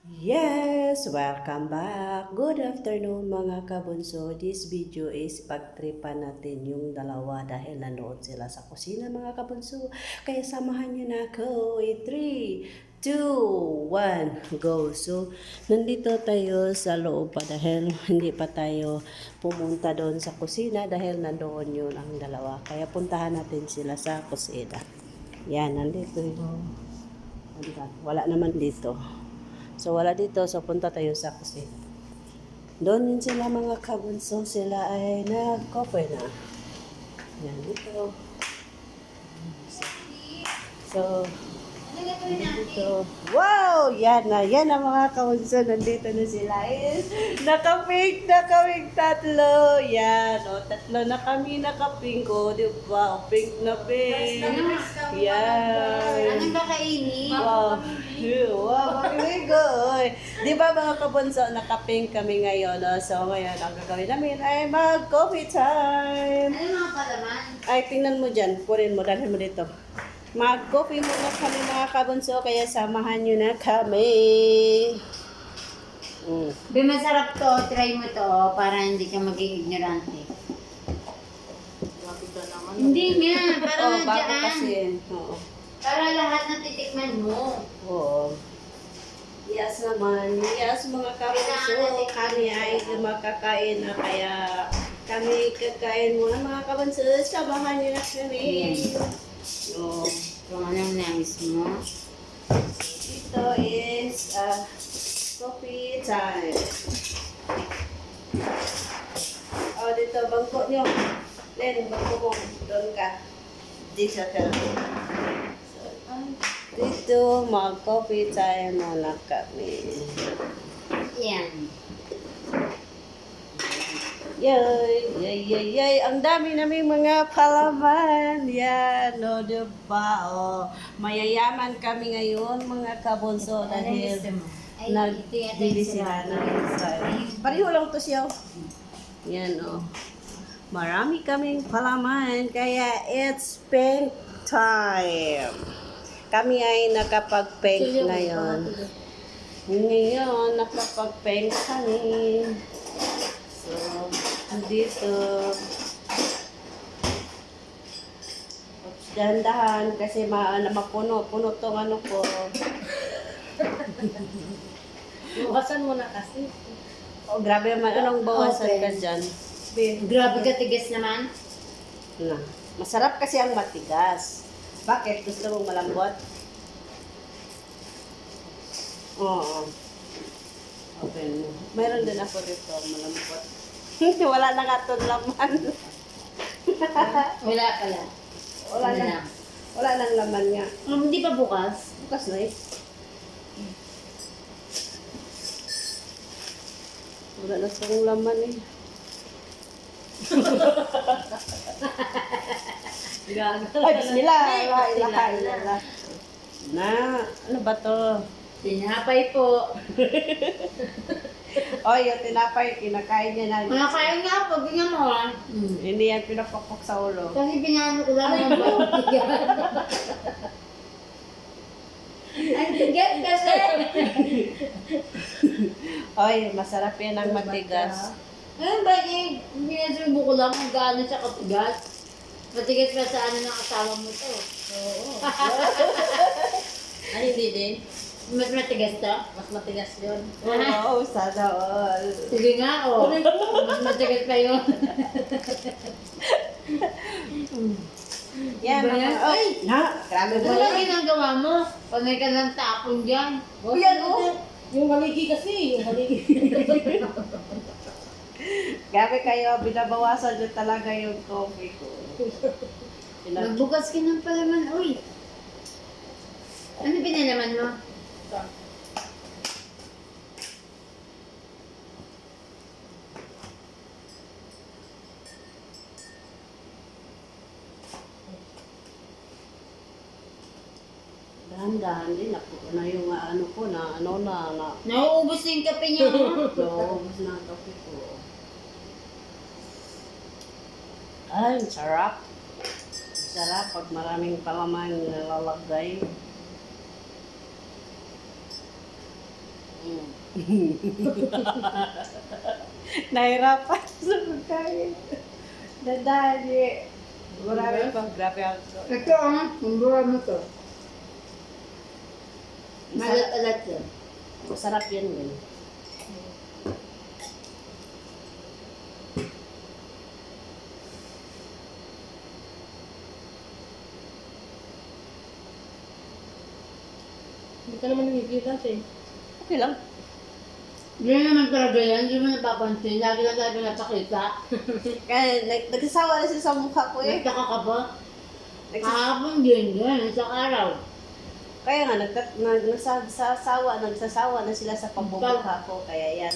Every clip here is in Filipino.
Yes, welcome back. Good afternoon mga kabunso. This video is pagtripan natin yung dalawa dahil nanood sila sa kusina mga kabunso. Kaya samahan niyo na ako in 3, 2, 1, go. So, nandito tayo sa loob pa dahil hindi pa tayo pumunta doon sa kusina dahil nandoon yun ang dalawa. Kaya puntahan natin sila sa kusina. Yan, nandito yung... Wala naman dito. So, wala dito. So, punta tayo sa kusina. Doon din sila mga kabunso. Sila ay nag-cover na. Yan, dito. So, dito. Wow! Yan na. Yan ang mga kabunso. Nandito na sila. Nakapink na kaming tatlo. Yan. O, tatlo na kami nakapink. O, di ba? O, pink na pink. Yan. Anong kakainin? Wow. Wow, very good. Di ba mga kabunso, nakapink kami ngayon. No? So ngayon, ang gagawin namin ay mag-coffee time. Ano mga palaman? Ay, tingnan mo dyan. Purin mo, dalhin mo dito. Mag-coffee muna kami mga kabunso, kaya samahan nyo na kami. Be, masarap to. Try mo to para hindi ka maging ignorante. Hindi nga. Para Oh, bago dyan. kasi. Oo. Para lahat na titikman mo. Oo. Yes naman. Yes mga kabunso. Kami ay makakain na kaya kami kakain muna mga kabunso. Samahan nyo na kami. So, Kung anong nais mo. ito is coffee time. Oh, dito, bangko nyo. Len, bangko mo. Doon ka. Dito ka. Dito, mag-coffee time muna kami. Yan. Yay, yay, yay, yay. Ang dami naming mga palaman. Yan, o, diba? O, mayayaman kami ngayon, mga kabunso, dahil Ay, nagbili sila ng pareho lang to siya. Yan, o. Marami kaming palaman, kaya it's pink time. Kami ay nakapag-paint ngayon. Ngayon, nakapag-paint kami. So, dito. Dahan-dahan kasi mapuno tong ano ko. Bawasan mo na kasi. Oh, grabe man. Anong bawasan ka dyan? Grabe ka tigas naman. Na. Masarap kasi ang matigas. Bakit? Gusto mong malambot? Oo. Open mo. Meron din ako dito, malambot. Wala na nga itong laman. Wala pala. Wala Ano na. na? Wala nang laman nga. Hindi pa bukas. Bukas na eh. Wala na siyang laman eh. Ay, bismillah. La ilaha illallah. Na, ano ba to? Tinapay po. Oh, yung tinapay, kinakain niya na. Kaya nga po, bigyan mo ah. Hindi yan pinapakpak sa ulo. Kasi pinano ko lang yung bigat. Ang bigat kasi. Oy, masarap yan ang matigas. Ayun ba, pinasubo ko lang kung gaano siya katigas. Matigas pa sa ano ng asawa mo to. Oo. Ay, hindi din. Mas matigas to? Mas matigas yun. Oo, sana all. Sige nga, oh. Mas matigas pa yun. Yan, Diba yan? ay, na, grabe Ano ba ba yan? ginagawa mo? Panay ka ng tapon dyan. Oh, Yan, oh. Yung haligi kasi, yung haligi. Grabe kayo, binabawasan nyo talaga yung coffee ko. Magbukas ka ng palaman, uy. Ano pinalaman mo? Dahan-dahan din, ako na yung ano ko na, Nauubos na yung kape niya. ubos na ang coffee ko. Ay, sarap. Sarap pag maraming palaman nilalagay. Nahirapan sa pagkain. Dadali. Marami pa. Grabe ako. Ito ang bura mo to. Malat-alat yan. Masarap yan eh. Hindi ka naman nangigila eh. Okay lang. Hindi naman talaga yan, hindi mo napapansin. Lagi lang tayo napakita. Kaya nagsasawa na siya sa mukha ko eh. Nagtaka ka ba? Nagsas- Kahapon din, yan, isang araw. Kaya nga, nagsasawa na sila sa pamumukha ko. Kaya yan,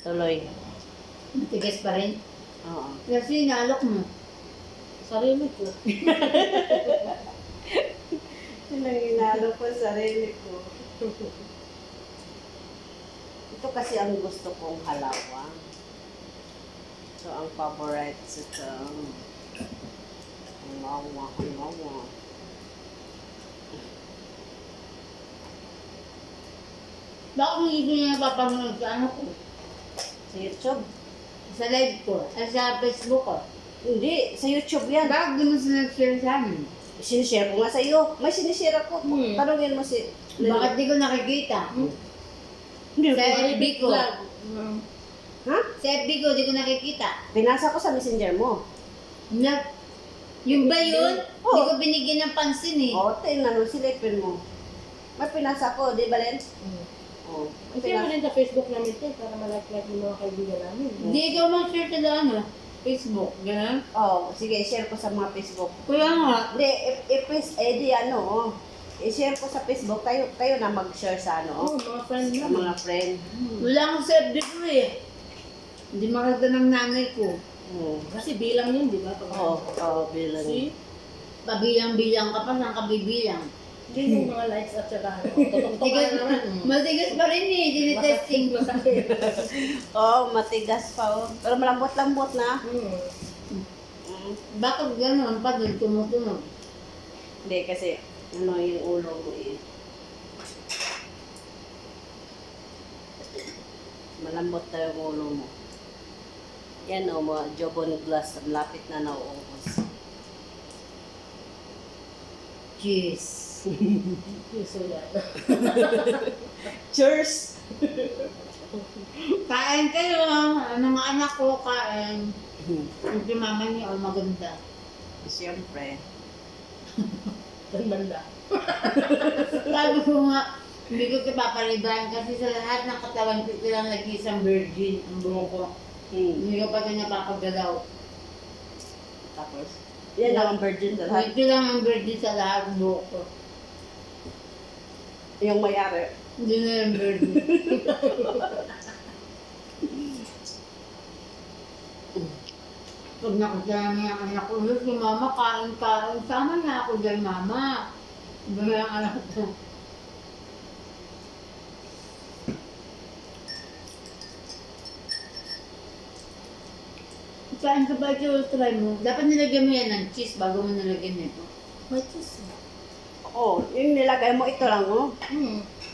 tuloy. Matigas pa rin. Oo. Kasi nalok mo. Sarili ko. Yun ang inalo ko sa sarili ko. Ito kasi ang gusto kong halawa. So, ang favorite ito. Ang mawa, ang mawa. Bakit hindi niya napapanood sa ano ko? Sa YouTube? Sa live ko, sa Facebook ko. Hindi, sa YouTube yan. Bakit di mo sinag-share sa amin? Sinishare ko nga sa iyo. May sinishare ako. Hmm. Tanungin mo si... Bakit di ko nakikita? Hindi Sa ko. FB ko. Ha? Sa FB ko, di ko nakikita. Binasa ko sa messenger mo. Yung ba yun? Oo. Di ko binigyan ng pansin eh. Oo, tingnan mo, silipin mo. May pinasa ko, di ba, Len? Oo. May Kasi mo pinasa. din sa Facebook namin ito para malike-like yung mga kaibigan namin. Hindi ikaw mag-share sa ano? Facebook, gano'n? Oo, sige, share ko sa mga Facebook. Kaya nga, Hindi, di ano, i-share ko sa Facebook, kayo na mag-share sa ano, Oo, mga friend sa namin. mga friend. wala akong sa FB ko eh. Hindi makita ng nanay ko. Kasi bilang yun, di ba? Oo, bilang. See? Pabilang-bilang ka pa, saan ka bibilang? Hindi yung mga likes at saka ano. Tutok-tutok Matigas, ka naman. matigas pa rin eh, dinitesting. Masakit. Oo, matigas pa, oh. Pero malambot-lambot na. Bakit gano'n pa doon tumutunog? Hindi, kasi, ano yung ulo mo eh. Malambot na yung ulo mo. Yan o, mga jobon glass, lapit na nauubos. Cheese. Puso yan. Cheers! Kain kayo, ang mga anak ko kain. Yung si mama niya, oh, maganda. Siyempre. Banda. Sabi ko nga, hindi ko kapapaliban kasi sa lahat ng katawan ko lang nag-isang virgin ang buho ko. Hindi ko pa ito napapagalaw. Tapos, yan lang ang virgin sa lahat. Ito lang ang virgin sa lahat ng buho ko. Yung mayari. Hindi na yung virgin. Pag nakita niya ang anak ko, si mama, kain-kain. Sama na ako dyan, mama. Iba yung anak ko. Kain ka ba ito, try mo? Dapat nilagyan mo yan ng cheese bago mo nilagyan nito. May cheese. Oo, yung nilagay mo, ito lang, oh.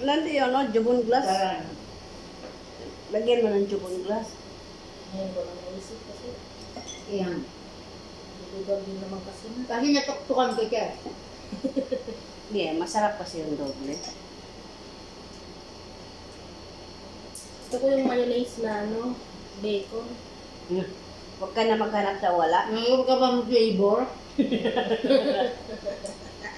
Nandi yun, no? Jubon glass. Tara. Lagyan mo ng jubon glass. Ngayon ko lang naisip kasi. Ayan. Lugar din naman kasi. Kasi natuktukan ko siya. Yeah, masarap kasi yung doble. Gusto ko yung mayonnaise na ano, bacon. Huwag ka na maghanap sa wala. Ngayon ka bang flavor?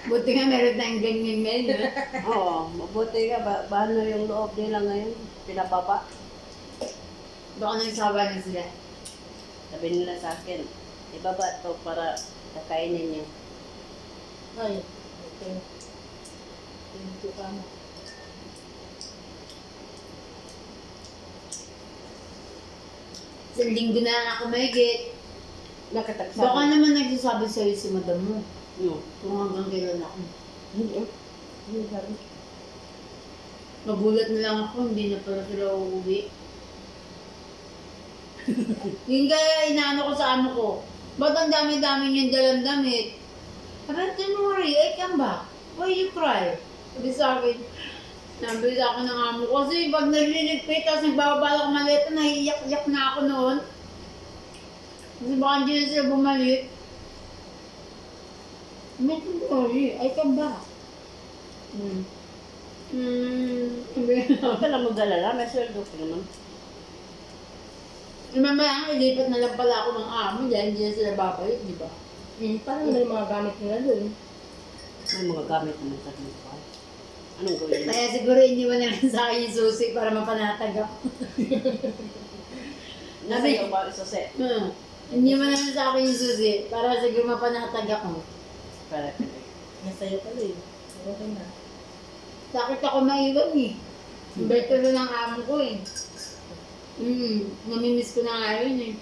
Buti nga meron tayong ganyan menu. Oo, mabuti ka. Paano yung loob nila ngayon? Pinababa. Baka nagsawa na sila. Sabi nila sa akin, ibaba to para kakainin niyo. Ay, okay. Thank you ka mo. Sa linggo na ako mahigit. Nakatagsabi. Baka naman nagsasabi sa'yo si madam mo. No. Kung hanggang kailan ako. Hindi. Hindi sabi. Magulat na lang ako, hindi na pala sila uuwi. Yung kaya inaano ko sa ano ko, ba't ang dami-dami niyong dalang damit? Sabi, don't worry, I come back. Why you cry? Sabi sa akin, Sabi sa ako ng amo ko, kasi pag nagliligpit, tapos nagbababala ko maleta, nahiiyak-iyak na ako noon. Kasi baka hindi na sila bumalik. May tuloy, ay ka ba? Sabi na. Huwag ka lang mag-alala, may sweldo ko naman. Mamaya, ilipat na lang pala ako ng amo dahil hindi na sila babalik, di ba? Parang may mga gamit nila doon. May mga gamit naman sa dito. Anong gawin mo? Kaya siguro iniwan na lang sa akin yung susi para mapanatag ako. Nasa iyo ba isose? Iniwan na lang sa akin yung susi para siguro mapanatag ako. Para Nasa'yo pala eh. Okay na. Sakit ako maiwan eh. Beto na ng amo ko eh. Namimiss ko na nga yun eh.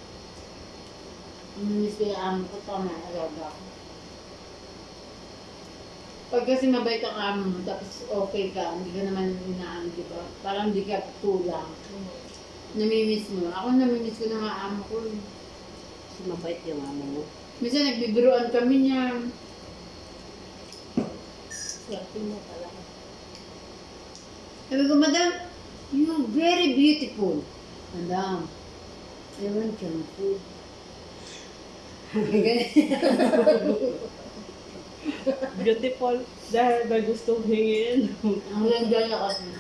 Namimiss ko yung amo ko, tama, alaga ako. Pag kasi mabait ang amo mo, tapos okay ka, hindi ka naman inaano, di ba? Parang hindi ka tulang. Namimiss mo. Ako namimiss ko na nga amo ko eh. kasi mabait yung amo mo. Minsan nagbibiruan kami niya. Swerte mo pala. Sabi ko, Madam, you're very beautiful. Madam, I want shampoo. Beautiful. Dahil may gustong hingin. Ang ganda niya kasi.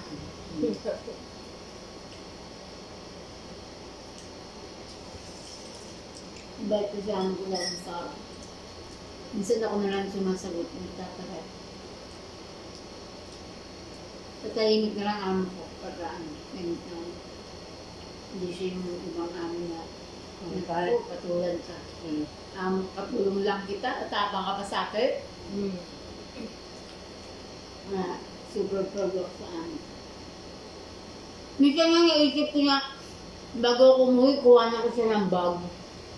Ba't ko siya ang kulang sa... Minsan ako na lang sumasagot, nagtatagal. Tatahimik na lang amo ko pagka ano, hindi siya yung ibang amo na ako, patulan ka. Katulong lang kita, tapang ka pa sa akin. Super proud ako sa amin. Minsan nga naisip ko na, bago ako umuwi, kuha na ko siya ng bag.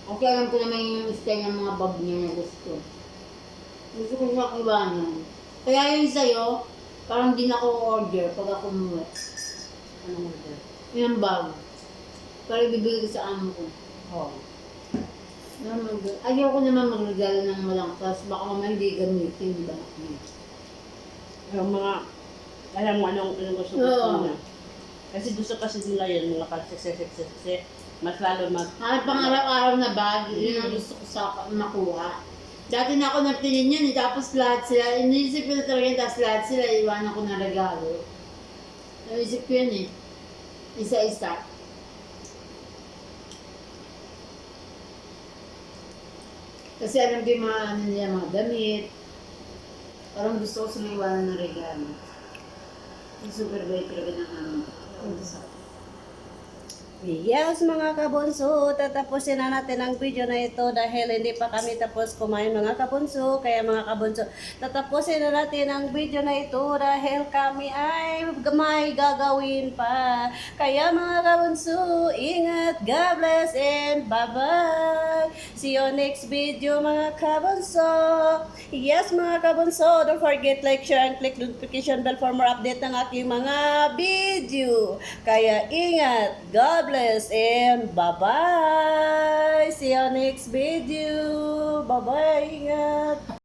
Okay, alam ko naman yung style ng mga bag niya na gusto. Gusto ko siya iwanan. Kaya yun sa'yo, parang di na ako order pag ako umuwi. Anong order? Yung bag. Para bibili ko sa amo ko. Oo. Ayaw ko naman magregalo ng malangkas. Baka naman hindi gamitin, di ba? Yung mga, alam mo anong gusto Oo. na. Kasi gusto kasi nila yun, mga kalsese, mas lalo Hanap pang araw-araw na bag, yun ang gusto ko sa makuha. Dati na ako nagtingin yun, tapos lahat sila, iniisip ko na talaga yun, tapos lahat sila, iwanan ko na regalo. Naisip ko yun eh. Isa-isa. Kasi alam ko yung mga, ano nila, mga damit. Parang gusto ko sumiwanan ng regalo. Super bait talaga ng ano. Yes, mga kabunso, tatapusin na natin ang video na ito dahil hindi pa kami tapos kumain mga kabunso. Kaya mga kabunso, tatapusin na natin ang video na ito dahil kami ay may gagawin pa. Kaya mga kabunso, ingat, God bless, and bye-bye. See you next video mga kabunso. Yes mga kabunso, don't forget like, share, and click notification bell for more update ng aking mga video. Kaya ingat, God bless, and bye-bye! See you next video! Bye-bye! Ingat!